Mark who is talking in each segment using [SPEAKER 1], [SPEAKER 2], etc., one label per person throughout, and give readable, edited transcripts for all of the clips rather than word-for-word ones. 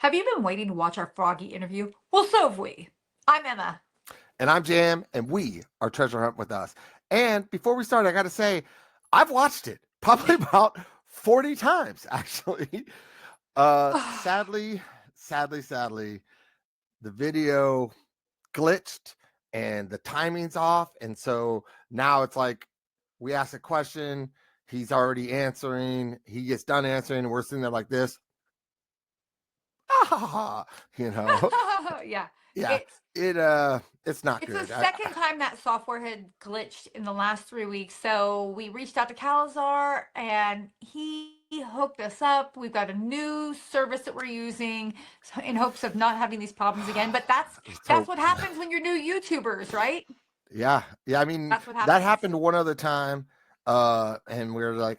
[SPEAKER 1] Have you been waiting to watch our Froggy interview? Well, so have we. I'm Emma.
[SPEAKER 2] And I'm Jam, and we are Treasure Hunt with Us. And before we start, I got to say, I've watched it probably about 40 times, actually. Sadly, the video glitched and the timing's off. And so now it's like we ask a question, he's already answering, he gets done answering, and we're sitting there like this. You know.
[SPEAKER 1] Yeah.
[SPEAKER 2] Yeah, it's not
[SPEAKER 1] It's the
[SPEAKER 2] good.
[SPEAKER 1] second time that software had glitched in the last 3 weeks. So we reached out to Calazar and he hooked us up. We've got a new service that we're using in hopes of not having these problems again. But
[SPEAKER 2] Let's
[SPEAKER 1] that's
[SPEAKER 2] hope.
[SPEAKER 1] what happens when you're new YouTubers, right?
[SPEAKER 2] Yeah. I mean,
[SPEAKER 1] That's what
[SPEAKER 2] that
[SPEAKER 1] happens.
[SPEAKER 2] happened one other time, and we are like,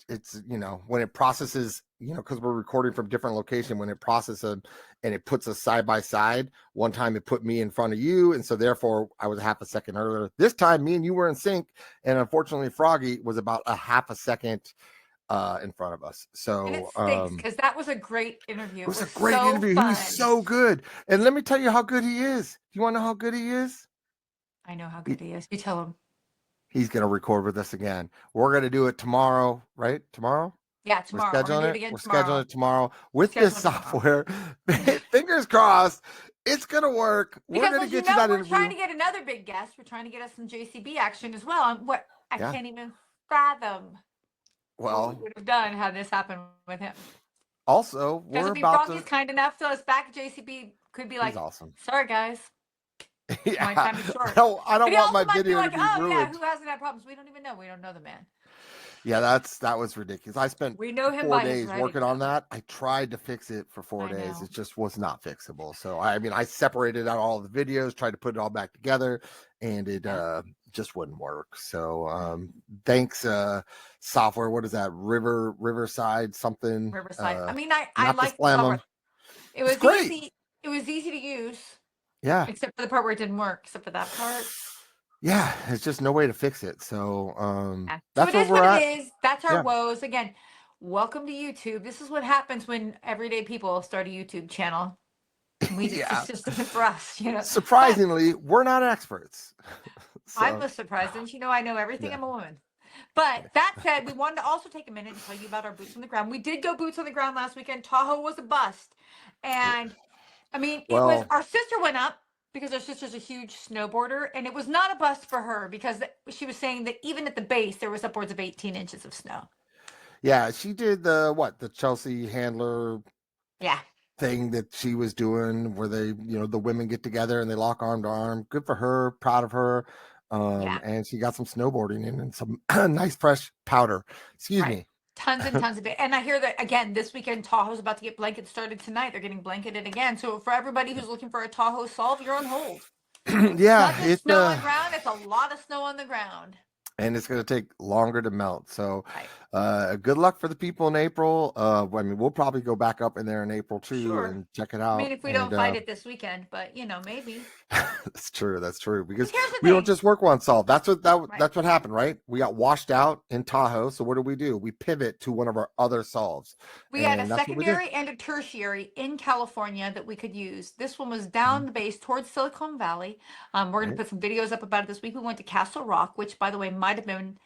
[SPEAKER 2] it's when it processes, because we're recording from different location, when it processes and it puts us side by side. One time it put me in front of you, and so therefore I was half a second earlier. This time, me and you were in sync, and unfortunately, Froggy was about a half a second in front of us.
[SPEAKER 1] And it
[SPEAKER 2] So
[SPEAKER 1] stinks because that was a great interview.
[SPEAKER 2] it
[SPEAKER 1] It
[SPEAKER 2] was a
[SPEAKER 1] was
[SPEAKER 2] great
[SPEAKER 1] so
[SPEAKER 2] interview. He was
[SPEAKER 1] fun.
[SPEAKER 2] so good, and let me tell you how good he is. Do you want to know how good he is?
[SPEAKER 1] I know how good he is. You tell him.
[SPEAKER 2] He's going to record with us again. We're going to do it tomorrow, right? Tomorrow?
[SPEAKER 1] Yeah,
[SPEAKER 2] We're
[SPEAKER 1] tomorrow. We're gonna do
[SPEAKER 2] scheduling
[SPEAKER 1] it
[SPEAKER 2] it.
[SPEAKER 1] again
[SPEAKER 2] We're
[SPEAKER 1] tomorrow.
[SPEAKER 2] scheduling it tomorrow
[SPEAKER 1] We're
[SPEAKER 2] with this
[SPEAKER 1] scheduling it tomorrow.
[SPEAKER 2] software. Fingers crossed. It's going to work. We're
[SPEAKER 1] Because
[SPEAKER 2] going to
[SPEAKER 1] as you
[SPEAKER 2] get you
[SPEAKER 1] know,
[SPEAKER 2] that
[SPEAKER 1] we're trying
[SPEAKER 2] interview.
[SPEAKER 1] to get another big guest. We're trying to get us some JCB action as well. And what I
[SPEAKER 2] Yeah.
[SPEAKER 1] can't even fathom what we
[SPEAKER 2] Well,
[SPEAKER 1] would have done had this happened with him.
[SPEAKER 2] also,
[SPEAKER 1] Because
[SPEAKER 2] we're
[SPEAKER 1] if
[SPEAKER 2] about
[SPEAKER 1] Froggy's
[SPEAKER 2] to.
[SPEAKER 1] kind enough to us back, JCB could be
[SPEAKER 2] He's
[SPEAKER 1] like,
[SPEAKER 2] awesome.
[SPEAKER 1] sorry guys,
[SPEAKER 2] Yeah.
[SPEAKER 1] my time is short.
[SPEAKER 2] I don't
[SPEAKER 1] But he
[SPEAKER 2] want
[SPEAKER 1] also
[SPEAKER 2] my
[SPEAKER 1] might be
[SPEAKER 2] video to
[SPEAKER 1] like,
[SPEAKER 2] be
[SPEAKER 1] oh yeah,
[SPEAKER 2] ruined.
[SPEAKER 1] who hasn't had problems? We don't even know. We don't know the man.
[SPEAKER 2] Yeah, that was ridiculous. I spent
[SPEAKER 1] We know him
[SPEAKER 2] four
[SPEAKER 1] by his
[SPEAKER 2] days
[SPEAKER 1] writing
[SPEAKER 2] working on
[SPEAKER 1] though.
[SPEAKER 2] that. I tried to fix it for 4 days.
[SPEAKER 1] I
[SPEAKER 2] It
[SPEAKER 1] know.
[SPEAKER 2] just was not fixable. So I mean, I separated out all the videos, tried to put it all back together, and it
[SPEAKER 1] Yeah.
[SPEAKER 2] just wouldn't work. So thanks, software. What is that? Riverside something.
[SPEAKER 1] Riverside. I mean, I
[SPEAKER 2] Not to
[SPEAKER 1] like the
[SPEAKER 2] slam
[SPEAKER 1] software.
[SPEAKER 2] them.
[SPEAKER 1] It
[SPEAKER 2] It's
[SPEAKER 1] was
[SPEAKER 2] great.
[SPEAKER 1] easy. It was easy to use,
[SPEAKER 2] Yeah.
[SPEAKER 1] except for the part where it didn't work, except for that part.
[SPEAKER 2] Yeah. It's just no way to fix it. So
[SPEAKER 1] Yeah. So
[SPEAKER 2] that's
[SPEAKER 1] it
[SPEAKER 2] where
[SPEAKER 1] is
[SPEAKER 2] we're
[SPEAKER 1] what it
[SPEAKER 2] at.
[SPEAKER 1] is. That's our
[SPEAKER 2] Yeah.
[SPEAKER 1] woes. Again, welcome to YouTube. This is what happens when everyday people start a YouTube channel.
[SPEAKER 2] Yeah.
[SPEAKER 1] It's just isn't for us. But
[SPEAKER 2] Surprisingly, we're not experts.
[SPEAKER 1] I
[SPEAKER 2] So
[SPEAKER 1] was surprised. Didn't you know I know everything?
[SPEAKER 2] yeah.
[SPEAKER 1] I'm a woman. But that said, we wanted to also take a minute and tell you about our boots on the ground. We did go boots on the ground last weekend. Tahoe was a bust. And I mean, it was
[SPEAKER 2] Well,
[SPEAKER 1] our sister went up because our sister's a huge snowboarder, and it was not a bust for her because she was saying that even at the base there was upwards of 18 inches of snow.
[SPEAKER 2] yeah, she did the Chelsea Handler
[SPEAKER 1] Yeah.
[SPEAKER 2] thing that she was doing where they, the women get together and they lock arm to arm. Good for her, proud of her.
[SPEAKER 1] Yeah.
[SPEAKER 2] And she got some snowboarding in and some nice fresh powder. Excuse
[SPEAKER 1] Right.
[SPEAKER 2] me.
[SPEAKER 1] Tons and tons of it. And I hear that again this weekend Tahoe's about to get blankets started tonight. They're getting blanketed again. So for everybody who's looking for a Tahoe solve, you're on hold. It's
[SPEAKER 2] Yeah,
[SPEAKER 1] not just snow on ground, it's a lot of snow on the ground.
[SPEAKER 2] and it's going to take longer to melt. So,
[SPEAKER 1] Right.
[SPEAKER 2] good luck for the people in April. I mean, we'll probably go back up in there in April too
[SPEAKER 1] Sure.
[SPEAKER 2] and check it
[SPEAKER 1] I mean,
[SPEAKER 2] out.
[SPEAKER 1] if we
[SPEAKER 2] And
[SPEAKER 1] don't fight it this weekend, but maybe.
[SPEAKER 2] that's true. That's true.
[SPEAKER 1] Because
[SPEAKER 2] Because
[SPEAKER 1] here's the
[SPEAKER 2] we don't
[SPEAKER 1] thing.
[SPEAKER 2] just work one solve. That's
[SPEAKER 1] Right.
[SPEAKER 2] that's what happened, right? We got washed out in Tahoe. So what do? We pivot to one of our other solves,
[SPEAKER 1] We had a
[SPEAKER 2] and that's what we did.
[SPEAKER 1] secondary and a tertiary in California that we could use. This one was down
[SPEAKER 2] Mhm.
[SPEAKER 1] the base towards Silicon Valley. We're going to
[SPEAKER 2] Right?
[SPEAKER 1] put some videos up about it this week. We went to Castle Rock, which, by the way, might have been,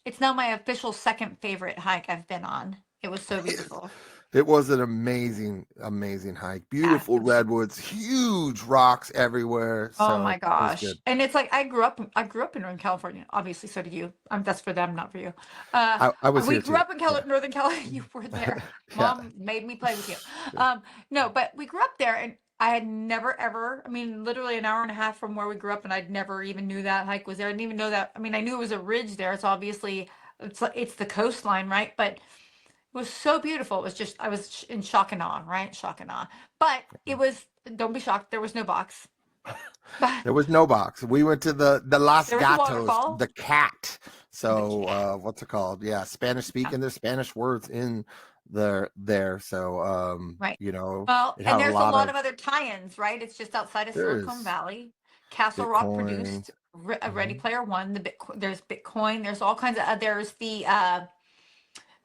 [SPEAKER 1] it's now my official second favorite hike I've been on. It was so beautiful.
[SPEAKER 2] It was an amazing, amazing hike.
[SPEAKER 1] Yeah,
[SPEAKER 2] Beautiful redwoods, huge rocks everywhere.
[SPEAKER 1] oh my
[SPEAKER 2] So it was
[SPEAKER 1] gosh.
[SPEAKER 2] good.
[SPEAKER 1] And it's like I grew up in Northern California. Obviously, so did you. That's for them, not for you. Uh,
[SPEAKER 2] I was
[SPEAKER 1] we
[SPEAKER 2] here
[SPEAKER 1] grew
[SPEAKER 2] too.
[SPEAKER 1] up in Northern California. You were there.
[SPEAKER 2] Yeah.
[SPEAKER 1] Mom made me play with you. No, but we grew up there and I had never ever, I mean, literally an hour and a half from where we grew up, and I'd never even knew that hike was there. I didn't even know that. I mean, I knew it was a ridge there. It's obviously it's the coastline, right? But it was so beautiful. It was just I was in shock and awe, right? Shock and awe. But it was don't be shocked. There was no box. But
[SPEAKER 2] There was no box. We went to the Las
[SPEAKER 1] there was a
[SPEAKER 2] Gatos,
[SPEAKER 1] waterfall.
[SPEAKER 2] the cat.
[SPEAKER 1] The
[SPEAKER 2] So
[SPEAKER 1] cat.
[SPEAKER 2] what's it called? Yeah, Spanish
[SPEAKER 1] Yeah,
[SPEAKER 2] speaking. There's Spanish words in there. So
[SPEAKER 1] right. Well,
[SPEAKER 2] it
[SPEAKER 1] and
[SPEAKER 2] had a
[SPEAKER 1] there's a
[SPEAKER 2] lot
[SPEAKER 1] lot
[SPEAKER 2] of
[SPEAKER 1] of other tie-ins, right? It's just outside of
[SPEAKER 2] there
[SPEAKER 1] Silicon
[SPEAKER 2] is
[SPEAKER 1] Valley. Castle Rock
[SPEAKER 2] Bitcoin.
[SPEAKER 1] produced a Ready
[SPEAKER 2] Mhm.
[SPEAKER 1] Player One. There's Bitcoin. There's all kinds of.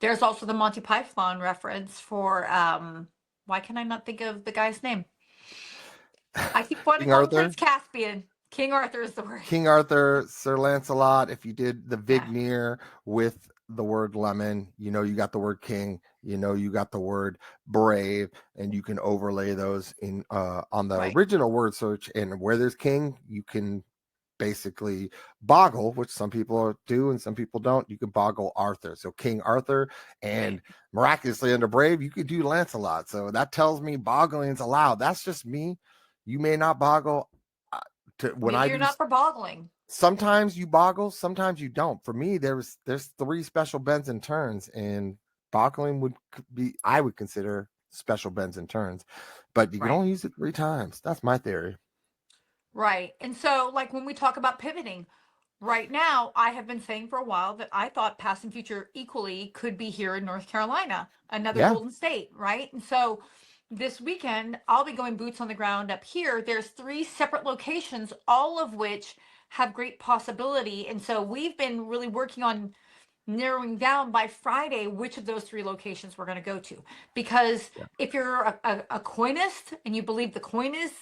[SPEAKER 1] There's also the Monty Python reference for why can I not think of the guy's name? I keep wanting to
[SPEAKER 2] King
[SPEAKER 1] call him
[SPEAKER 2] Arthur.
[SPEAKER 1] Prince Caspian. King Arthur is the word.
[SPEAKER 2] King Arthur, Sir Lancelot. If you did the
[SPEAKER 1] Yeah.
[SPEAKER 2] Vigneer with the word lemon, you know you got the word king. You know you got the word brave, and you can overlay those in on the
[SPEAKER 1] Right.
[SPEAKER 2] original word search. And where there's king, you can basically boggle, which some people do and some people don't. You can boggle Arthur. So King Arthur, and
[SPEAKER 1] Right.
[SPEAKER 2] miraculously under brave, you could do Lancelot. So that tells me boggling's allowed. That's just me. You may not boggle. When
[SPEAKER 1] Maybe
[SPEAKER 2] I
[SPEAKER 1] you're
[SPEAKER 2] do,
[SPEAKER 1] not for boggling.
[SPEAKER 2] sometimes you boggle, sometimes you don't. For me, there's three special bends and turns, and boggling would be, I would consider special bends and turns, but you can
[SPEAKER 1] Right.
[SPEAKER 2] only use it three times. That's my theory.
[SPEAKER 1] Right. And so, like when we talk about pivoting, right now, I have been saying for a while that I thought past and future equally could be here in North Carolina, another
[SPEAKER 2] Yeah,
[SPEAKER 1] Golden State, right? And so this weekend, I'll be going boots on the ground up here. There's three separate locations, all of which have great possibility. And so we've been really working on narrowing down by Friday which of those three locations we're going to go to. Because
[SPEAKER 2] yeah,
[SPEAKER 1] if you're a coinist and you believe the coin is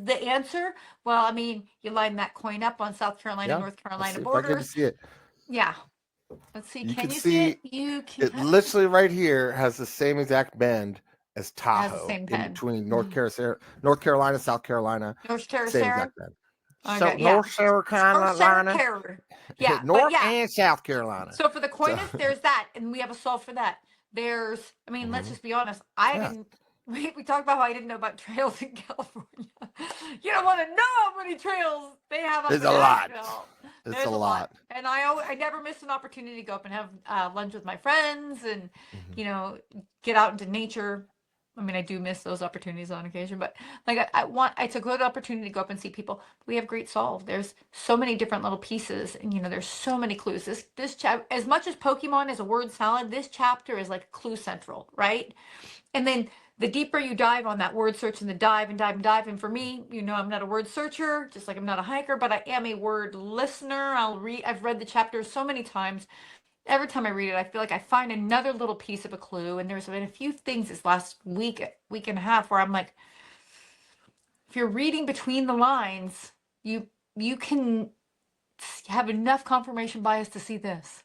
[SPEAKER 1] the answer, well, I mean, you line that coin up on South Carolina,
[SPEAKER 2] yeah.
[SPEAKER 1] North
[SPEAKER 2] Let's
[SPEAKER 1] Carolina
[SPEAKER 2] see if I get to
[SPEAKER 1] borders.
[SPEAKER 2] see it.
[SPEAKER 1] Yeah. Let's see.
[SPEAKER 2] You
[SPEAKER 1] Can
[SPEAKER 2] can
[SPEAKER 1] you see it?
[SPEAKER 2] see
[SPEAKER 1] You can
[SPEAKER 2] it
[SPEAKER 1] kind of.
[SPEAKER 2] literally right here has the same exact bend as
[SPEAKER 1] It has the
[SPEAKER 2] Tahoe
[SPEAKER 1] same
[SPEAKER 2] in
[SPEAKER 1] pen.
[SPEAKER 2] between
[SPEAKER 1] Mhm.
[SPEAKER 2] North Carolina, South Carolina,
[SPEAKER 1] North Terra
[SPEAKER 2] same
[SPEAKER 1] Sarah.
[SPEAKER 2] exact bend. So
[SPEAKER 1] Okay. Yeah.
[SPEAKER 2] North South
[SPEAKER 1] North Sarah
[SPEAKER 2] Carolina,
[SPEAKER 1] Terror. Yeah. But
[SPEAKER 2] North
[SPEAKER 1] yeah.
[SPEAKER 2] and South Carolina.
[SPEAKER 1] So for the
[SPEAKER 2] So
[SPEAKER 1] coinist, there's that, and we have a solve for that. There's, I mean, let's
[SPEAKER 2] mhm.
[SPEAKER 1] just be honest. I
[SPEAKER 2] Yeah,
[SPEAKER 1] didn't. We talked about how I didn't know about trails in California. You don't want to know how many trails they have up
[SPEAKER 2] there's
[SPEAKER 1] in
[SPEAKER 2] a lot.
[SPEAKER 1] Asheville.
[SPEAKER 2] It's a
[SPEAKER 1] There's a lot,
[SPEAKER 2] lot.
[SPEAKER 1] and I never miss an opportunity to go up and have lunch with my friends, and
[SPEAKER 2] Mhm.
[SPEAKER 1] you know, get out into nature. I mean, I do miss those opportunities on occasion, but like I want, it's a good opportunity to go up and see people. We have great solve. There's so many different little pieces, and you know, there's so many clues. This chap, as much as Pokemon is a word salad, this chapter is like clue central, right? And then the deeper you dive on that word search and the dive and dive and dive, and for me, you know, I'm not a word searcher, just like I'm not a hiker, but I am a word listener. I've read the chapters so many times. Every time I read it, I feel like I find another little piece of a clue. And there's been a few things this last week and a half, where I'm like, if you're reading between the lines, you you can have enough confirmation bias to see this.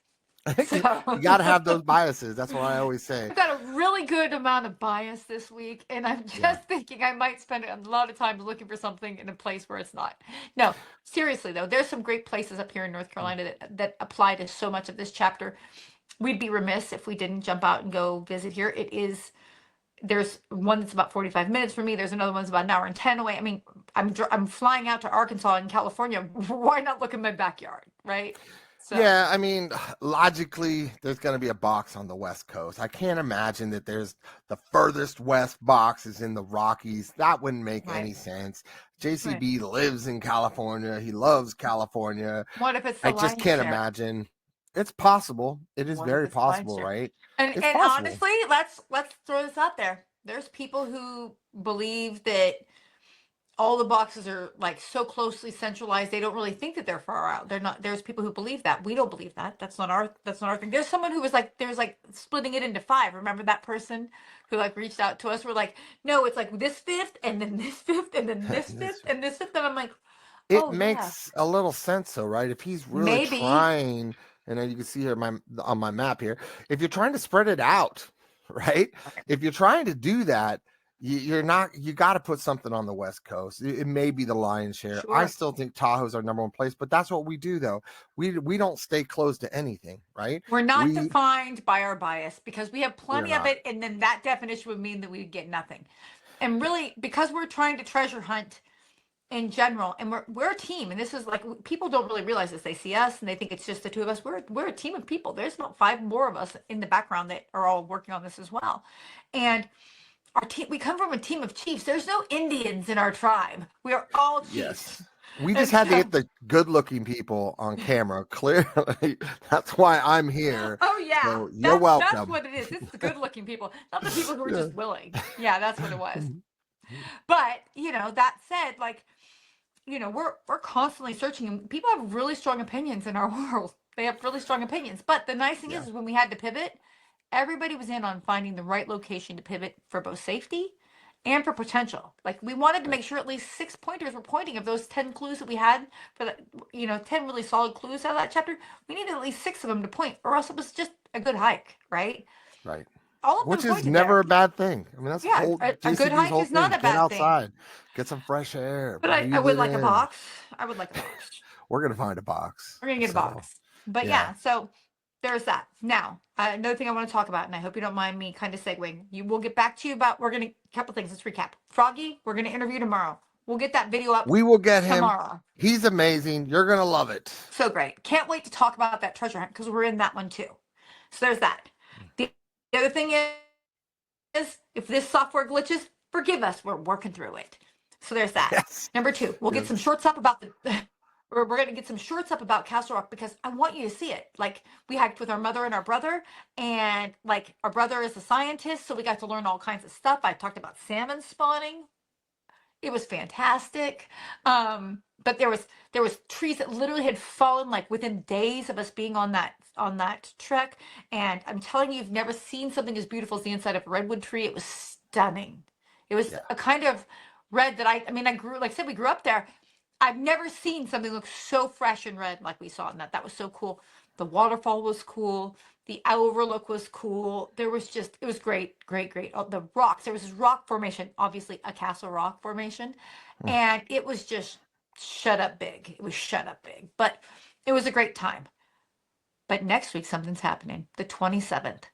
[SPEAKER 1] So
[SPEAKER 2] You got to have those biases. That's what I always say.
[SPEAKER 1] I've got a really good amount of bias this week, and I'm
[SPEAKER 2] Yeah.
[SPEAKER 1] just thinking I might spend a lot of time looking for something in a place where it's not. No, seriously though, there's some great places up here in North Carolina that apply to so much of this chapter. We'd be remiss if we didn't jump out and go visit here. It is There's one that's about 45 minutes from me. There's another one's about an hour and 10 away. I mean, I'm flying out to Arkansas and California. Why not look in my backyard, right? So,
[SPEAKER 2] Yeah, I mean, logically, there's going to be a box on the West Coast. I can't imagine that there's the furthest west box is in the Rockies. That wouldn't make
[SPEAKER 1] right,
[SPEAKER 2] any sense.
[SPEAKER 1] right.
[SPEAKER 2] JCB lives in California. He loves California.
[SPEAKER 1] What if it's
[SPEAKER 2] I
[SPEAKER 1] the
[SPEAKER 2] just
[SPEAKER 1] lion's
[SPEAKER 2] can't
[SPEAKER 1] share?
[SPEAKER 2] imagine. It's possible. It is
[SPEAKER 1] What if
[SPEAKER 2] very
[SPEAKER 1] it's the lion's
[SPEAKER 2] possible,
[SPEAKER 1] share?
[SPEAKER 2] right?
[SPEAKER 1] And
[SPEAKER 2] It's
[SPEAKER 1] and
[SPEAKER 2] possible.
[SPEAKER 1] honestly, let's throw this out there. There's people who believe that all the boxes are like so closely centralized they don't really think that they're far out. They're not. There's people who believe that. We don't believe that. That's not our thing. There's someone who was like, there's like splitting it into five. Remember that person who like reached out to us? We're like, no, it's like this fifth and then this fifth and then this fifth and this fifth. And I'm like,
[SPEAKER 2] It
[SPEAKER 1] oh yeah,
[SPEAKER 2] makes a little sense though, right? If he's really
[SPEAKER 1] maybe.
[SPEAKER 2] trying, and then you can see here on my map here, if you're trying to spread it out, right? If you're trying to do that, you're not. You got to put something on the West Coast. It may be the lion's share. I
[SPEAKER 1] Sure.
[SPEAKER 2] still think Tahoe's our number one place, but that's what we do though. We don't stay closed to anything, right?
[SPEAKER 1] We're not
[SPEAKER 2] We
[SPEAKER 1] defined by our bias because we have
[SPEAKER 2] we're
[SPEAKER 1] plenty of
[SPEAKER 2] not.
[SPEAKER 1] it, and then that definition would mean that we would get nothing. And really, because we're trying to treasure hunt in general, and we're a team, and this is like people don't really realize this. They see us and they think it's just the two of us. We're a team of people. There's not five more of us in the background that are all working on this as well. And our team, we come from a team of chiefs. There's no Indians in our tribe. We are all chiefs.
[SPEAKER 2] Yes. We just
[SPEAKER 1] And
[SPEAKER 2] had to
[SPEAKER 1] so,
[SPEAKER 2] get the good looking people on camera. Clearly, that's why I'm here.
[SPEAKER 1] oh yeah,
[SPEAKER 2] So you're
[SPEAKER 1] that's
[SPEAKER 2] welcome.
[SPEAKER 1] what it is. It's the good looking people, not the people who are
[SPEAKER 2] Yeah.
[SPEAKER 1] just willing. Yeah, that's what it was. But that said, like, we're constantly searching, and people have really strong opinions in our world. They have really strong opinions. But the nice thing
[SPEAKER 2] Yeah.
[SPEAKER 1] is when we had to pivot, everybody was in on finding the right location to pivot for both safety. and for potential. Like we wanted to make sure at least 6 pointers were pointing of those 10 clues that we had for the, 10 really solid clues out of that chapter. We needed at least 6 of them to point, or else it was just a good hike, right?
[SPEAKER 2] Right.
[SPEAKER 1] All of them
[SPEAKER 2] Which is
[SPEAKER 1] pointed
[SPEAKER 2] never
[SPEAKER 1] there.
[SPEAKER 2] a bad thing. I mean, that's
[SPEAKER 1] Yeah,
[SPEAKER 2] whole
[SPEAKER 1] a good
[SPEAKER 2] JCB's
[SPEAKER 1] hike
[SPEAKER 2] whole
[SPEAKER 1] is not
[SPEAKER 2] thing.
[SPEAKER 1] a
[SPEAKER 2] Get
[SPEAKER 1] bad thing.
[SPEAKER 2] outside, get some fresh air,
[SPEAKER 1] But I
[SPEAKER 2] breathe
[SPEAKER 1] would
[SPEAKER 2] it
[SPEAKER 1] like a
[SPEAKER 2] in.
[SPEAKER 1] box. I would like a box.
[SPEAKER 2] We're gonna find a box.
[SPEAKER 1] We're gonna get a
[SPEAKER 2] So
[SPEAKER 1] box. But
[SPEAKER 2] yeah,
[SPEAKER 1] yeah, so there's that. Now, another thing I want to talk about, and I hope you don't mind me kind of segueing. You will get back to you about. We're gonna couple things. Let's recap. Froggy, we're gonna interview tomorrow. We'll get that video up
[SPEAKER 2] we will get him.
[SPEAKER 1] tomorrow.
[SPEAKER 2] He's amazing. You're gonna love it.
[SPEAKER 1] So great. Can't wait to talk about that treasure hunt because we're in that one too. So there's that. The other thing is, if this software glitches, forgive us. We're working through it. So there's that.
[SPEAKER 2] Yes.
[SPEAKER 1] Number 2, we'll get some shorts up about the. We're going to get some shorts up about Castle Rock because I want you to see it. Like we hiked with our mother and our brother, and like our brother is a scientist, so we got to learn all kinds of stuff. I talked about salmon spawning. It was fantastic. But there was trees that literally had fallen like within days of us being on that trek. And I'm telling you, you've never seen something as beautiful as the inside of a redwood tree. It was stunning. It was a kind of red that I mean, like I said, we grew up there. I've never seen something look so fresh and red like we saw in that. That was so cool. The waterfall was cool. The overlook was cool. There was just, it was great, great, great. Oh, the rocks, there was this rock formation, obviously a castle rock formation. And it was just shut up big. It was shut up big, but it was a great time. But next week, something's happening. The 27th.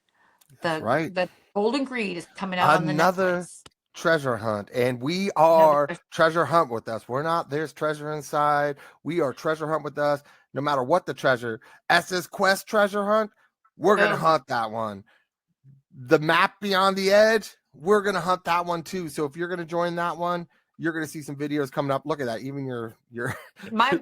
[SPEAKER 1] The Golden Greed is coming out on the Netflix.
[SPEAKER 2] Treasure hunt, and we are treasure hunt with us. We're not there's treasure inside. We are treasure hunt with us. No matter what the treasure, Estes Quest treasure hunt, we're gonna hunt that one. The map beyond the edge, we're gonna hunt that one too. So if you're gonna join that one, you're gonna see some videos coming up. Look at that. Even your
[SPEAKER 1] my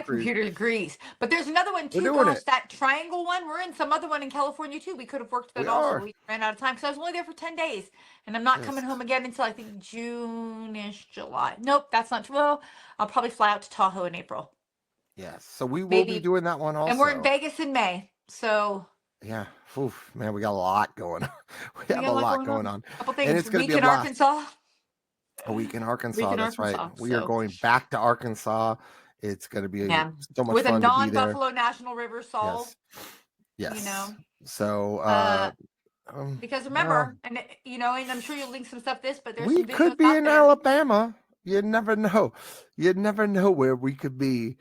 [SPEAKER 1] computer agrees. But there's another one too, gosh, that triangle one. We're in some other one in California too. We could have worked that also. We ran out of time because I was only there for 10 days. And I'm not coming home again until I think June-ish, July. Nope, that's not true. Well, I'll probably fly out to Tahoe in April.
[SPEAKER 2] Yes. So we will be doing that one also.
[SPEAKER 1] And we're in Vegas in May. So
[SPEAKER 2] yeah, oof, man, we got a lot going on. We have a lot going on.
[SPEAKER 1] A couple things.
[SPEAKER 2] And it's going to be a
[SPEAKER 1] blast. Arkansas.
[SPEAKER 2] A week in Arkansas. That's right. We are going back to Arkansas. It's going to be so much
[SPEAKER 1] with
[SPEAKER 2] fun
[SPEAKER 1] a non-Buffalo
[SPEAKER 2] to
[SPEAKER 1] National River salt.
[SPEAKER 2] Yes.
[SPEAKER 1] You know.
[SPEAKER 2] So
[SPEAKER 1] because remember, and and I'm sure you'll link some stuff but there's
[SPEAKER 2] we could be in Alabama. You never know. You never know where we could be.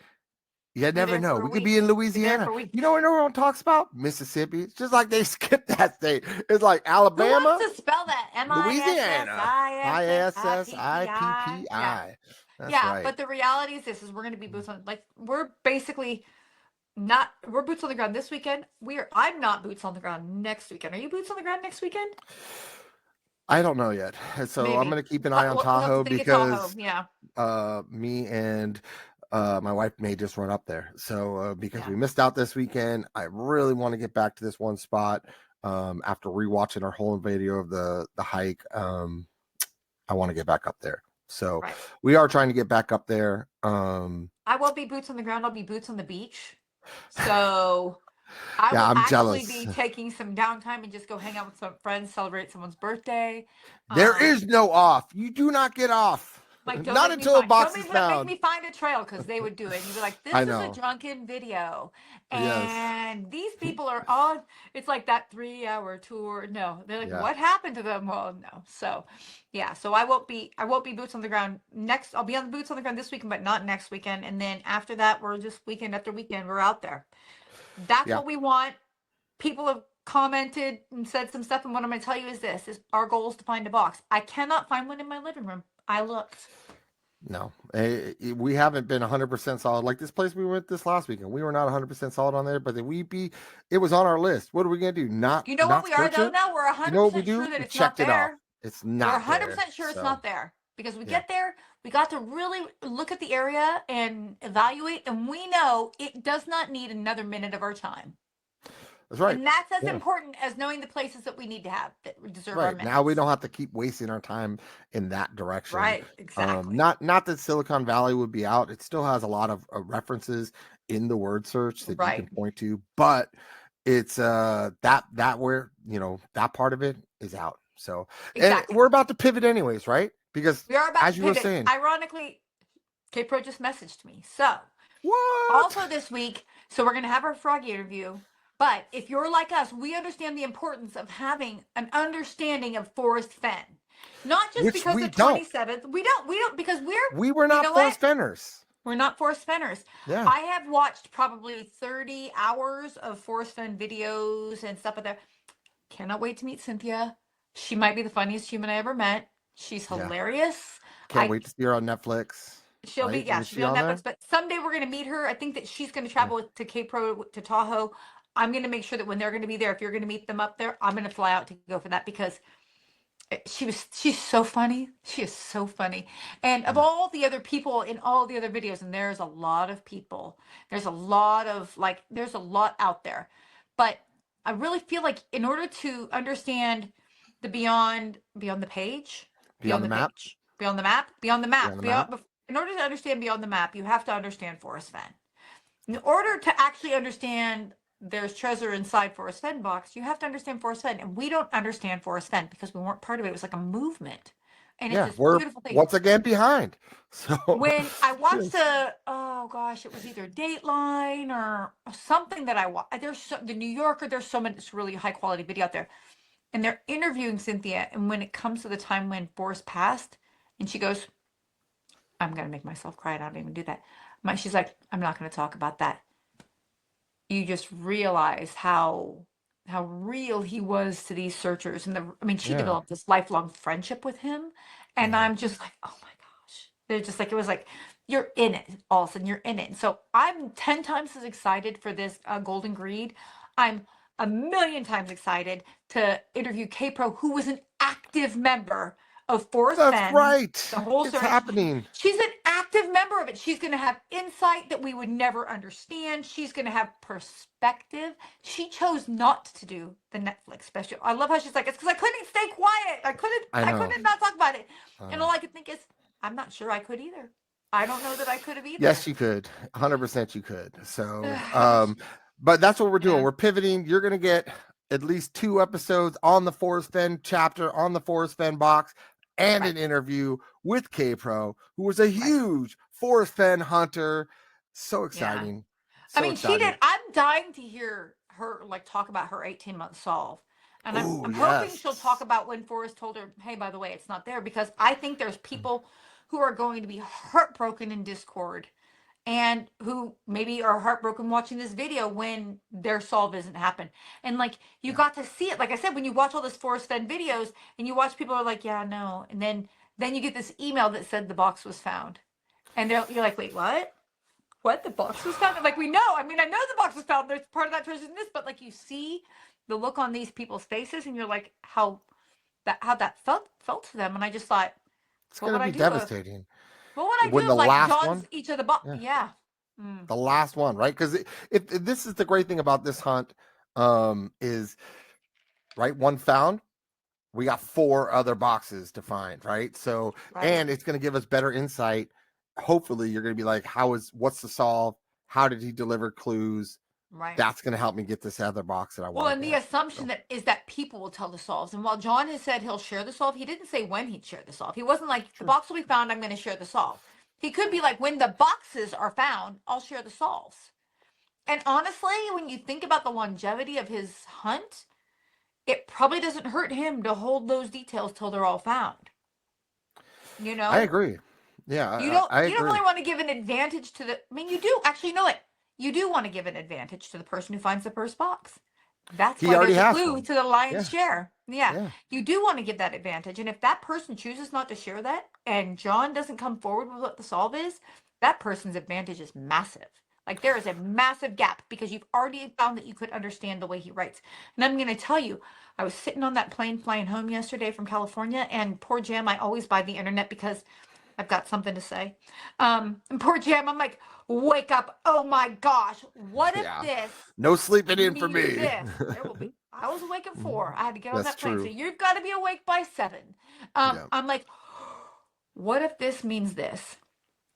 [SPEAKER 2] You never know. We could be in Louisiana. You know what everyone talks about? Mississippi. It's just like they skipped that state. It's like Alabama.
[SPEAKER 1] Who wants to spell that?
[SPEAKER 2] Louisiana. ISSIPPI.
[SPEAKER 1] Yeah, right. But the reality is this: we're going to be boots on. Like we're basically we're boots on the ground this weekend. I'm not boots on the ground next weekend. Are you boots on the ground next weekend?
[SPEAKER 2] I don't know yet. So maybe. I'm going to keep an eye on Tahoe because me and my wife may just run up there. So because we missed out this weekend, I really want to get back to this one spot. After rewatching our whole video of the hike, I want to get back up there. So we are trying to get back up there.
[SPEAKER 1] I won't be boots on the ground. I'll be boots on the beach. So I will actually be taking some downtime and just go hang out with some friends, celebrate someone's birthday.
[SPEAKER 2] There is no off. You do not get off.
[SPEAKER 1] Like,
[SPEAKER 2] not until a box is found.
[SPEAKER 1] Make me find a trail because they would do it. You'd be like, this is a drunken video. And these people are on, it's like that 3-hour tour. No, they're like, what happened to them? Well, no. So, so I won't be boots on the ground next. I'll be on the boots on the ground this weekend, but not next weekend. And then after that, we're just weekend after weekend, we're out there. That's what we want. People have commented and said some stuff. And what I'm going to tell you is this, is our goal is to find a box. I cannot find one in my living room. I looked.
[SPEAKER 2] No, we haven't been 100% solid. Like this place we went this last weekend, we were not 100% solid on there, but it was on our list. What are we going to do? Not,
[SPEAKER 1] you know what we are though now? We're 100% sure that it's not there.
[SPEAKER 2] It's not
[SPEAKER 1] We're 100% sure it's not there because we get there, we got to really look at the area and evaluate, and we know it does not need another minute of our time.
[SPEAKER 2] That's right.
[SPEAKER 1] And that's as important as knowing the places that we need to have that deserve our minutes.
[SPEAKER 2] Now we don't have to keep wasting our time in that direction.
[SPEAKER 1] Right, exactly.
[SPEAKER 2] Not that Silicon Valley would be out. It still has a lot of references in the word search that you can point to, but it's that where that part of it is out. So, and
[SPEAKER 1] Exactly.
[SPEAKER 2] we're about to pivot anyways, right? Because
[SPEAKER 1] We are about
[SPEAKER 2] as
[SPEAKER 1] to
[SPEAKER 2] you were
[SPEAKER 1] pivot.
[SPEAKER 2] saying,
[SPEAKER 1] Ironically, K-Pro just messaged me. So,
[SPEAKER 2] what?
[SPEAKER 1] also this week, so we're going to have our Froggy interview. But if you're like us, we understand the importance of having an understanding of Forrest Fenn. Not just
[SPEAKER 2] Which
[SPEAKER 1] because
[SPEAKER 2] we
[SPEAKER 1] the
[SPEAKER 2] don't.
[SPEAKER 1] 27th. We don't, because
[SPEAKER 2] We were
[SPEAKER 1] you
[SPEAKER 2] not
[SPEAKER 1] know what?
[SPEAKER 2] Forrest Fenners.
[SPEAKER 1] We're not Forrest Fenners.
[SPEAKER 2] Yeah.
[SPEAKER 1] I have watched probably 30 hours of Forrest Fenn videos and stuff like that. Cannot wait to meet Cynthia. She might be the funniest human I ever met. She's
[SPEAKER 2] Yeah.
[SPEAKER 1] hilarious.
[SPEAKER 2] Can't
[SPEAKER 1] I
[SPEAKER 2] wait to see her on Netflix.
[SPEAKER 1] She'll be,
[SPEAKER 2] Right?
[SPEAKER 1] yeah,
[SPEAKER 2] Is
[SPEAKER 1] she'll be
[SPEAKER 2] she
[SPEAKER 1] on
[SPEAKER 2] on there?
[SPEAKER 1] Netflix. But someday we're gonna meet her. I think that she's gonna
[SPEAKER 2] Yeah.
[SPEAKER 1] travel to Cape Pro to Tahoe. I'm gonna make sure that when they're gonna be there, if you're gonna meet them up there, I'm gonna fly out to go for that because she's so funny. She is so funny. And of
[SPEAKER 2] Yeah.
[SPEAKER 1] all the other people in all the other videos, and there's a lot of people, there's a lot of like there's a lot out there. But I really feel like in order to understand the beyond the page,
[SPEAKER 2] Beyond
[SPEAKER 1] beyond
[SPEAKER 2] the
[SPEAKER 1] the
[SPEAKER 2] map.
[SPEAKER 1] page, beyond the map, beyond the map,
[SPEAKER 2] Beyond the map.
[SPEAKER 1] beyond in order to understand beyond the map, you have to understand Forrest Fenn. In order to actually understand there's treasure inside Forrest Fenn box, you have to understand Forrest Fenn. And we don't understand Forrest Fenn because we weren't part of it. It was like a movement. And it's
[SPEAKER 2] Yeah.
[SPEAKER 1] this
[SPEAKER 2] We're
[SPEAKER 1] beautiful thing.
[SPEAKER 2] once again behind. So
[SPEAKER 1] When I watched
[SPEAKER 2] just
[SPEAKER 1] oh gosh, it was either Dateline or something that I watched. The New Yorker, there's so much really high quality video out there. And they're interviewing Cynthia. And when it comes to the time when Forrest passed, and she goes, I'm going to make myself cry. I don't even do that. She's like, I'm not going to talk about that. You just realize how real he was to these searchers. And I mean, she
[SPEAKER 2] yeah.
[SPEAKER 1] developed this lifelong friendship with him. And
[SPEAKER 2] Yeah.
[SPEAKER 1] I'm just like, oh my gosh. They're just like, it was like, you're in it. All of a sudden, you're in it. And so I'm 10 times as excited for this Golden Greed. I'm a million times excited to interview K-Pro, who was an active member of Forrest
[SPEAKER 2] That's
[SPEAKER 1] Fenn,
[SPEAKER 2] right.
[SPEAKER 1] the whole
[SPEAKER 2] It's
[SPEAKER 1] search.
[SPEAKER 2] happening.
[SPEAKER 1] She's an active member of it. She's going to have insight that we would never understand. She's going to have perspective. She chose not to do the Netflix special. I love how she's like, it's because I couldn't stay quiet.
[SPEAKER 2] I
[SPEAKER 1] I
[SPEAKER 2] know.
[SPEAKER 1] couldn't not talk about it. And
[SPEAKER 2] Uh,
[SPEAKER 1] all I could think is, I'm not sure I could either. I don't know that I could have
[SPEAKER 2] yes,
[SPEAKER 1] either.
[SPEAKER 2] you could. 100% you could. So,
[SPEAKER 1] It's-
[SPEAKER 2] but that's what we're doing.
[SPEAKER 1] yeah,
[SPEAKER 2] We're pivoting. You're going to get at least 2 episodes on the Forrest Fenn chapter, on the Forrest Fenn box, and
[SPEAKER 1] right,
[SPEAKER 2] an interview with K Pro, who was a
[SPEAKER 1] right.
[SPEAKER 2] huge Forrest Fenn hunter. So
[SPEAKER 1] Yeah.
[SPEAKER 2] exciting.
[SPEAKER 1] I
[SPEAKER 2] So
[SPEAKER 1] mean, she did.
[SPEAKER 2] exciting.
[SPEAKER 1] I'm dying to hear her like talk about her 18-month solve. And
[SPEAKER 2] Oh,
[SPEAKER 1] I'm hoping she'll talk
[SPEAKER 2] yes.
[SPEAKER 1] about when Forrest told her, hey, by the way, it's not there, because I think there's people who are going to be heartbroken in Discord and who maybe are heartbroken watching this video when their solve isn't happen. And like you
[SPEAKER 2] Yeah.
[SPEAKER 1] got to see it. Like I said, when you watch all this Forrest Fenn videos and you watch people are like, yeah, no. And then you get this email that said the box was found. And you're like, wait, what? What, the box was found? Like, we know. I mean, I know the box was found. There's part of that treasure in this, but like you see the look on these people's faces, and you're like, how that felt to them. And I just thought,
[SPEAKER 2] It's
[SPEAKER 1] what
[SPEAKER 2] going
[SPEAKER 1] would
[SPEAKER 2] to
[SPEAKER 1] I
[SPEAKER 2] be
[SPEAKER 1] do
[SPEAKER 2] devastating.
[SPEAKER 1] what would I
[SPEAKER 2] When
[SPEAKER 1] do
[SPEAKER 2] the
[SPEAKER 1] if like
[SPEAKER 2] last
[SPEAKER 1] John's
[SPEAKER 2] one,
[SPEAKER 1] each of the box?
[SPEAKER 2] yeah,
[SPEAKER 1] Yeah. Mm,
[SPEAKER 2] the last one, right? Because if this is the great thing about this hunt, is right, one found, we got 4 other boxes to find, right? So,
[SPEAKER 1] right.
[SPEAKER 2] and it's going to give us better insight. Hopefully, you're going to be like, what's the solve? How did he deliver clues?
[SPEAKER 1] Right.
[SPEAKER 2] That's going to help me get this other box that I
[SPEAKER 1] Well,
[SPEAKER 2] want
[SPEAKER 1] and
[SPEAKER 2] to
[SPEAKER 1] the
[SPEAKER 2] get.
[SPEAKER 1] assumption
[SPEAKER 2] So,
[SPEAKER 1] that is that people will tell the solves. And while John has said he'll share the solve, he didn't say when he'd share the solve. He wasn't like, the
[SPEAKER 2] sure.
[SPEAKER 1] box will be found, I'm going to share the solve. He could be like, when the boxes are found, I'll share the solves. And honestly, when you think about the longevity of his hunt, it probably doesn't hurt him to hold those details till they're all found. You
[SPEAKER 2] I
[SPEAKER 1] know?
[SPEAKER 2] agree. Yeah, I
[SPEAKER 1] You don't
[SPEAKER 2] agree.
[SPEAKER 1] really want to give an advantage to the I mean you do actually know it. You do want to give an advantage to the person who finds the first box. That's
[SPEAKER 2] He
[SPEAKER 1] why
[SPEAKER 2] already
[SPEAKER 1] there's a
[SPEAKER 2] has
[SPEAKER 1] clue
[SPEAKER 2] one.
[SPEAKER 1] to the lion's
[SPEAKER 2] Yeah,
[SPEAKER 1] share. Yeah.
[SPEAKER 2] yeah.
[SPEAKER 1] You do want to give that advantage. And if that person chooses not to share that and John doesn't come forward with what the solve is, that person's advantage is massive. Like there is a massive gap because you've already found that you could understand the way he writes. And I'm going to tell you, I was sitting on that plane flying home yesterday from California, and poor Jam, I always buy the internet because I've got something to say. And poor Jam, I'm like, wake up. Oh my gosh. What if
[SPEAKER 2] Yeah.
[SPEAKER 1] this
[SPEAKER 2] No sleeping in for
[SPEAKER 1] means
[SPEAKER 2] me.
[SPEAKER 1] this? There will be. I was awake at 4. I had to get on
[SPEAKER 2] That's
[SPEAKER 1] that plane. So
[SPEAKER 2] true.
[SPEAKER 1] you've got to be awake by 7.
[SPEAKER 2] Yeah.
[SPEAKER 1] I'm like, what if this means this?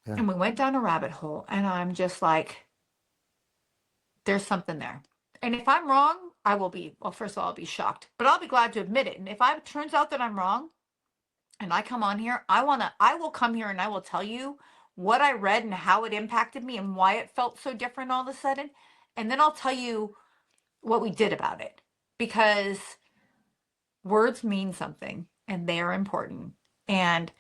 [SPEAKER 2] Yeah.
[SPEAKER 1] And we went down a rabbit hole, and I'm just like, there's something there. And if I'm wrong, I will be, well, first of all, I'll be shocked, but I'll be glad to admit it. And if it turns out that I'm wrong and I come on here, I will come here and I will tell you what I read and how it impacted me and why it felt so different all of a sudden. And then I'll tell you what we did about it, because words mean something and they are important. And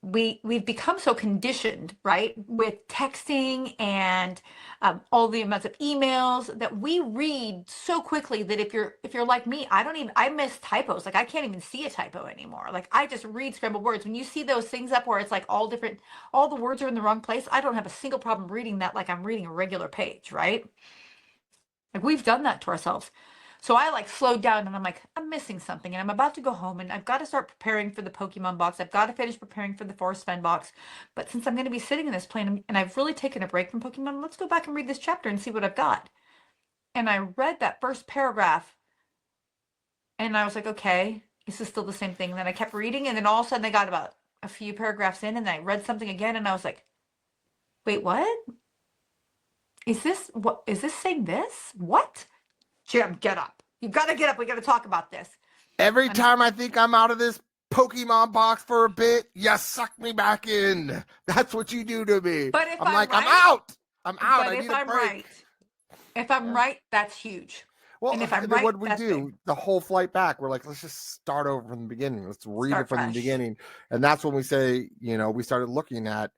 [SPEAKER 1] we've become so conditioned, right, with texting and all the amounts of emails that we read so quickly that if you're like me, I miss typos. Like I can't even see a typo anymore. Like I just read scrambled words. When you see those things up where it's like all the words are in the wrong place, I don't have a single problem reading that like I'm reading a regular page, right? Like we've done that to ourselves. So I like slowed down and I'm like, I'm missing something and I'm about to go home and I've got to start preparing for the Pokemon box. I've got to finish preparing for the Forrest Fenn box. But since I'm going to be sitting in this plane and I've really taken a break from Pokemon, let's go back and read this chapter and see what I've got. And I read that first paragraph and I was like, okay, this is still the same thing. And then I kept reading and then all of a sudden I got about a few paragraphs in and then I read something again and I was like, wait, what? Is this saying this? What? Jim, get up. You've got to get up. We got to talk about this.
[SPEAKER 2] Every time I think I'm out of this Pokemon box for a bit, you suck me back in. That's what you do to me.
[SPEAKER 1] But if
[SPEAKER 2] I'm like,
[SPEAKER 1] right,
[SPEAKER 2] I'm out. I'm out.
[SPEAKER 1] But
[SPEAKER 2] I
[SPEAKER 1] if
[SPEAKER 2] need a
[SPEAKER 1] I'm
[SPEAKER 2] break.
[SPEAKER 1] right, if I'm right, that's huge.
[SPEAKER 2] Well,
[SPEAKER 1] and if I'm
[SPEAKER 2] then
[SPEAKER 1] right,
[SPEAKER 2] what do we
[SPEAKER 1] that's
[SPEAKER 2] do?
[SPEAKER 1] big.
[SPEAKER 2] The whole flight back, we're like, let's just start over from the beginning. Let's read
[SPEAKER 1] Start
[SPEAKER 2] it from
[SPEAKER 1] fresh.
[SPEAKER 2] the beginning. And that's when we say, we started looking at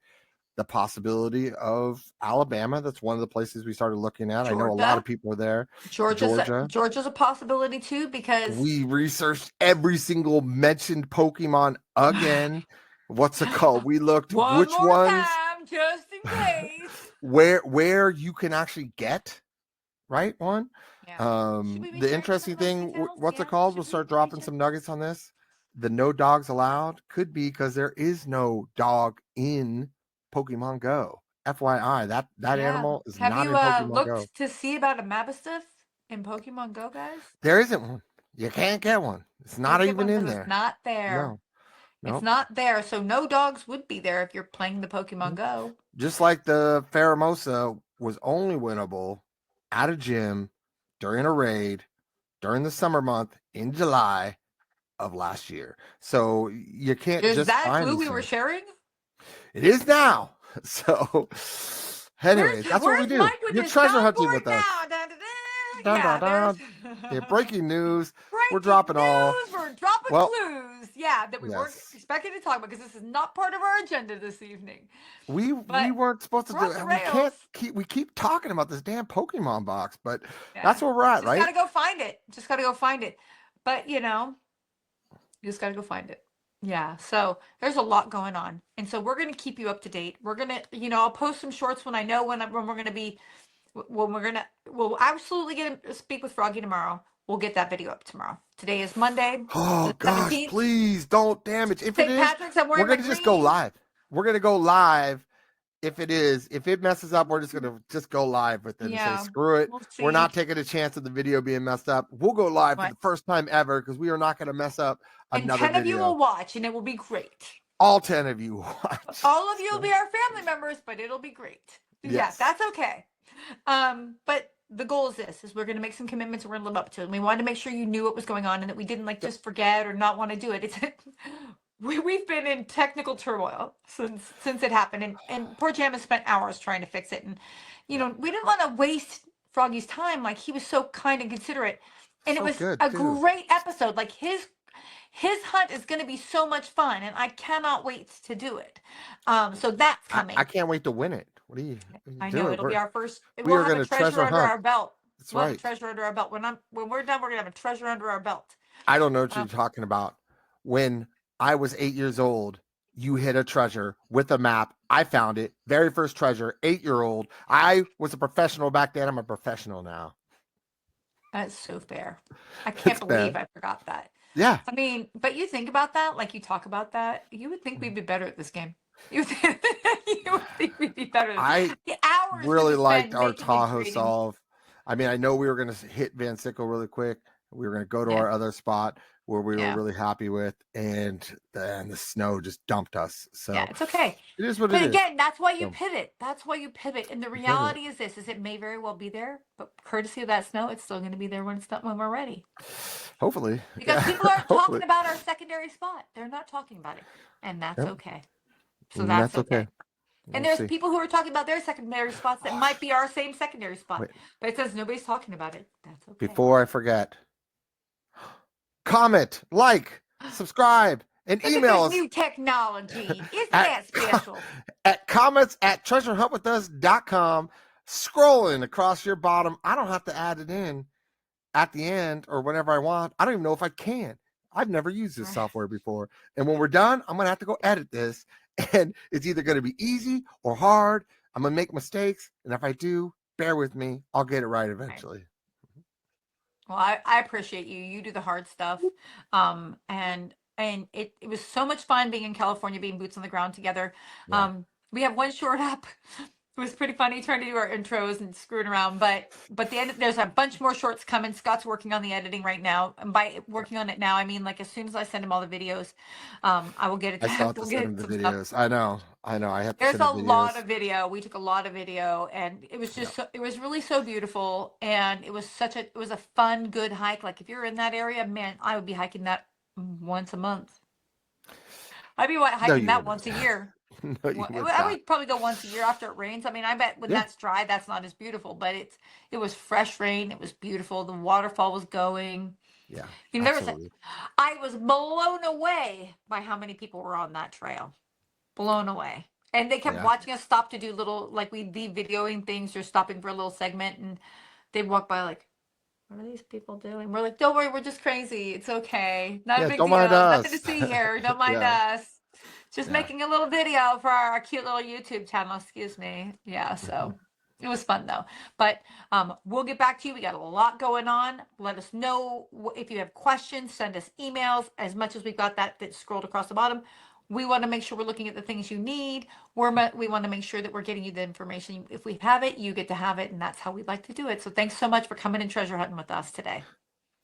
[SPEAKER 2] the possibility of Alabama. That's one of the places we started looking at.
[SPEAKER 1] Georgia.
[SPEAKER 2] I know a lot of people are there.
[SPEAKER 1] Georgia's a possibility too, because
[SPEAKER 2] we researched every single mentioned Pokemon again. What's it called? We looked
[SPEAKER 1] one more time, just in case.
[SPEAKER 2] where you can actually get one.
[SPEAKER 1] Yeah.
[SPEAKER 2] The interesting thing, what's it called? We'll start dropping some nuggets on this. The no dogs allowed could be because there is no dog in Pokemon Go. FYI, that animal is not in Pokemon Go.
[SPEAKER 1] Have you looked to see about a Mastiff in Pokemon Go, guys?
[SPEAKER 2] There isn't one. You can't get one. It's not even in there.
[SPEAKER 1] It's not there.
[SPEAKER 2] No.
[SPEAKER 1] It's not there. So no dogs would be there if you're playing the Pokemon Go.
[SPEAKER 2] Just like the Pheromosa was only winnable at a gym during a raid during the summer month in July of last year. So you can't
[SPEAKER 1] Is
[SPEAKER 2] just
[SPEAKER 1] that
[SPEAKER 2] find
[SPEAKER 1] clue we were sharing?
[SPEAKER 2] It is now. So anyway, that's what we do. You're treasure hunting with us. Yeah, breaking news. We're dropping all.
[SPEAKER 1] We're dropping clues. Yeah, that we weren't expecting to talk about because this is not part of our agenda this evening.
[SPEAKER 2] We weren't supposed to do it. We keep talking about this damn Pokemon box, but that's where we're at, right?
[SPEAKER 1] Just gotta go find it. But you just gotta go find it. Yeah, so there's a lot going on, and so we're gonna keep you up to date. We're gonna, I'll post some shorts when I know when we're gonna be. We'll absolutely speak with Froggy tomorrow. We'll get that video up tomorrow. Today is Monday.
[SPEAKER 2] Oh gosh, 17th. Please don't damage. If it is, we're gonna just go live. We're gonna go live. If it messes up, we're just gonna go live with it and say screw it. We're not taking a chance of the video being messed up. We'll go live for the first time ever because we are not gonna mess up another video.
[SPEAKER 1] 10 of you will watch, and it will be great.
[SPEAKER 2] All 10 of you watch.
[SPEAKER 1] All of you will be our family members, but it'll be great. Yes. Yeah, that's okay. But the goal is we're going to make some commitments we're going to live up to. And we wanted to make sure you knew what was going on and that we didn't just forget or not want to do it. We've been in technical turmoil since it happened. And poor Jam has spent hours trying to fix it. And, we didn't want to waste Froggy's time. Like, he was so kind and considerate. And it was a great episode. Like, his hunt is going to be so much fun. And I cannot wait to do it. So that's coming.
[SPEAKER 2] I can't wait to win it. What are you
[SPEAKER 1] I know it'll be our first.
[SPEAKER 2] We'll have a treasure under
[SPEAKER 1] our belt.
[SPEAKER 2] That's right.
[SPEAKER 1] A treasure under our belt. When we're done, we're gonna have a treasure under our belt.
[SPEAKER 2] I don't know what you're talking about. When I was 8 years old, you hit a treasure with a map. I found it. Very first treasure. 8-year-old. I was a professional back then. I'm a professional now.
[SPEAKER 1] That's so fair. I can't believe I forgot that.
[SPEAKER 2] Yeah.
[SPEAKER 1] I mean, but you think about that, like you talk about that, you would think we'd be better at this game. You would think we'd be better.
[SPEAKER 2] I really liked our Tahoe solve. I mean, I know we were going to hit Van Sickle really quick. We were going to go to our other spot. where we were
[SPEAKER 1] Yeah.
[SPEAKER 2] really happy with, and then the snow just dumped us. So
[SPEAKER 1] Yeah, it's okay.
[SPEAKER 2] it is what
[SPEAKER 1] But
[SPEAKER 2] it is.
[SPEAKER 1] again, that's why you
[SPEAKER 2] So,
[SPEAKER 1] pivot. That's why you pivot. And the
[SPEAKER 2] we pivot.
[SPEAKER 1] reality is this: is it may very well be there, but courtesy of that snow, it's still going to be there when it's not when we're ready.
[SPEAKER 2] Hopefully,
[SPEAKER 1] Because
[SPEAKER 2] yeah.
[SPEAKER 1] people aren't
[SPEAKER 2] Hopefully,
[SPEAKER 1] talking about our secondary spot. They're not talking about it, and that's
[SPEAKER 2] yep.
[SPEAKER 1] okay. So
[SPEAKER 2] And
[SPEAKER 1] that's
[SPEAKER 2] that's okay.
[SPEAKER 1] okay. And
[SPEAKER 2] We'll
[SPEAKER 1] there's
[SPEAKER 2] see.
[SPEAKER 1] people who are talking about their secondary spots that might be our same secondary spot,
[SPEAKER 2] Wait,
[SPEAKER 1] but it says nobody's talking about it. That's okay.
[SPEAKER 2] before I forget, comment, like, subscribe, and
[SPEAKER 1] Look at
[SPEAKER 2] email
[SPEAKER 1] this
[SPEAKER 2] us
[SPEAKER 1] new technology. Isn't
[SPEAKER 2] at
[SPEAKER 1] that special?
[SPEAKER 2] at comments at treasurehuntwithus.com. Scrolling across your bottom. I don't have to add it in at the end or whenever I want. I don't even know if I can. I've never used this software before. And when we're done, I'm going to have to go edit this. And it's either going to be easy or hard. I'm going to make mistakes. And if I do, bear with me. I'll get it right eventually.
[SPEAKER 1] Well, I appreciate you. You do the hard stuff. And it was so much fun being in California, being boots on the ground together.
[SPEAKER 2] Yeah.
[SPEAKER 1] We have one short up. It was pretty funny trying to do our intros and screwing around, but the end there's a bunch more shorts coming. Scott's working on the editing right now. And by working on it now, I mean like as soon as I send him all the videos, I will get it
[SPEAKER 2] I still have to
[SPEAKER 1] we'll
[SPEAKER 2] send
[SPEAKER 1] get
[SPEAKER 2] him the
[SPEAKER 1] some stuff.
[SPEAKER 2] videos. I know. I have to
[SPEAKER 1] There's
[SPEAKER 2] send
[SPEAKER 1] a
[SPEAKER 2] the
[SPEAKER 1] lot
[SPEAKER 2] videos.
[SPEAKER 1] of video. We took a lot of video, and it was just it was really so beautiful, and it was it was a fun, good hike. Like if you're in that area, man, I would be hiking that once a month. I'd be hiking that once a year.
[SPEAKER 2] No, you would
[SPEAKER 1] I
[SPEAKER 2] not.
[SPEAKER 1] would probably go once a year after it rains. I mean, I bet when
[SPEAKER 2] Yeah.
[SPEAKER 1] that's dry, that's not as beautiful, but it was fresh rain. It was beautiful. The waterfall was going.
[SPEAKER 2] Yeah.
[SPEAKER 1] You know,
[SPEAKER 2] Absolutely.
[SPEAKER 1] I was blown away by how many people were on that trail. Blown away. And they kept
[SPEAKER 2] Yeah.
[SPEAKER 1] watching us stop to do little, like we'd be videoing things or stopping for a little segment, and they'd walk by like, what are these people doing? We're like, don't worry, we're just crazy. It's okay. Not a
[SPEAKER 2] Yeah.
[SPEAKER 1] big
[SPEAKER 2] Don't
[SPEAKER 1] deal.
[SPEAKER 2] mind
[SPEAKER 1] Nothing to
[SPEAKER 2] us.
[SPEAKER 1] see here. Don't mind
[SPEAKER 2] Yeah.
[SPEAKER 1] us. Just
[SPEAKER 2] Yeah.
[SPEAKER 1] making a little video for our cute little YouTube channel. Excuse me. Yeah, so it was fun though. But we'll get back to you. We got a lot going on. Let us know if you have questions. Send us emails. As much as we've got that scrolled across the bottom, we want to make sure we're looking at the things you need. We want to make sure that we're getting you the information. If we have it, you get to have it, and that's how we'd like to do it. So thanks so much for coming and treasure hunting with us today.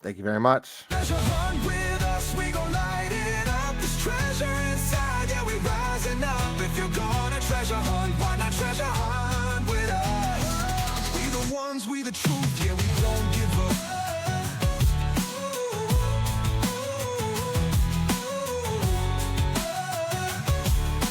[SPEAKER 2] Thank you very much.
[SPEAKER 3] Treasure hunt with us, we gon' light it up. There's treasure inside, yeah, we rising up. If you're gonna treasure hunt, why not treasure hunt with us? We the ones, we the truth.